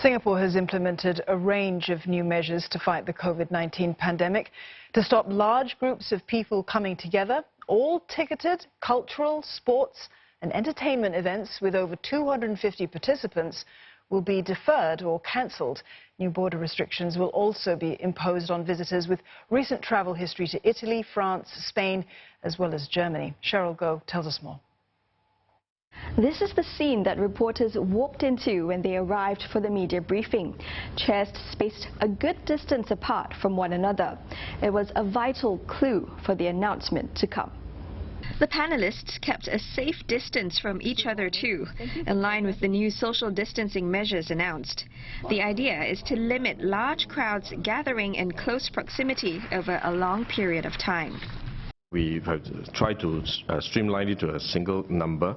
Singapore has implemented a range of new measures to fight the COVID-19 pandemic to stop large groups of people coming together. All ticketed cultural, sports and entertainment events with over 250 participants will be deferred or cancelled. New border restrictions will also be imposed on visitors with recent travel history to Italy, France, Spain, as well as Germany. Cheryl Goh tells us more. This is the scene that reporters walked into when they arrived for the media briefing. Chairs spaced a good distance apart from one another. It was a vital clue for the announcement to come. The panelists kept a safe distance from each other too, in line with the new social distancing measures announced. The idea is to limit large crowds gathering in close proximity over a long period of time. We have tried to streamline it to a single number,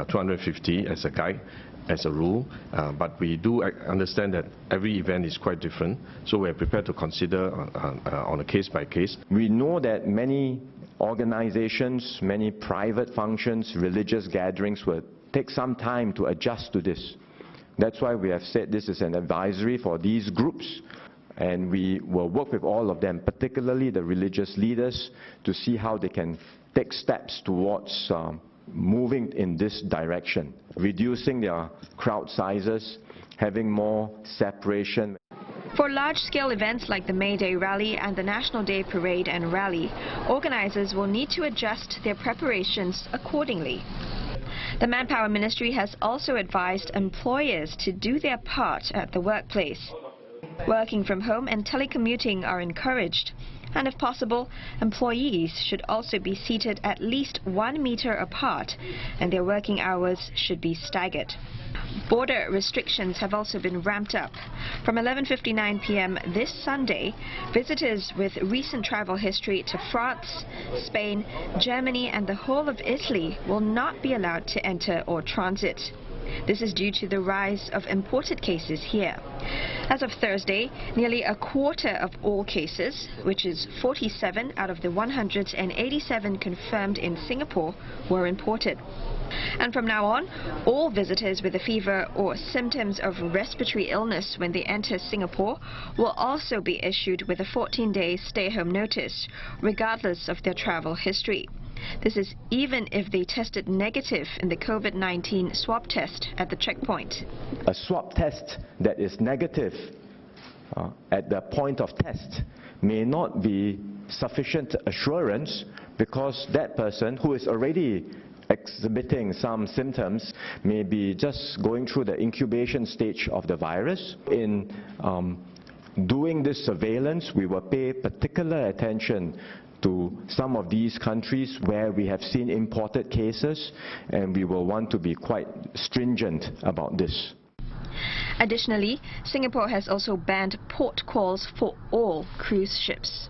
250 as a guide, as a rule, but we do understand that every event is quite different, so we are prepared to consider on a case by case. We know that many organizations, many private functions, religious gatherings will take some time to adjust to this. That's why we have said this is an advisory for these groups, and we will work with all of them, particularly the religious leaders, to see how they can take steps towards moving in this direction, reducing their crowd sizes, having more separation. For large-scale events like the May Day Rally and the National Day Parade and Rally, organizers will need to adjust their preparations accordingly. The Manpower Ministry has also advised employers to do their part at the workplace. Working from home and telecommuting are encouraged, and if possible, employees should also be seated at least 1 meter apart, and their working hours should be staggered. Border restrictions have also been ramped up. From 11:59 p.m. this Sunday, visitors with recent travel history to France, Spain, Germany and the whole of Italy will not be allowed to enter or transit. This is due to the rise of imported cases here. As of Thursday, nearly a quarter of all cases, which is 47 out of the 187 confirmed in Singapore, were imported. And from now on, all visitors with a fever or symptoms of respiratory illness when they enter Singapore will also be issued with a 14-day stay-home notice, regardless of their travel history. This is even if they tested negative in the COVID-19 swab test at the checkpoint. A swab test that is negative at the point of test may not be sufficient assurance, because that person who is already exhibiting some symptoms may be just going through the incubation stage of the virus. In doing this surveillance, we will pay particular attention to some of these countries where we have seen imported cases, and we will want to be quite stringent about this. Additionally, Singapore has also banned port calls for all cruise ships.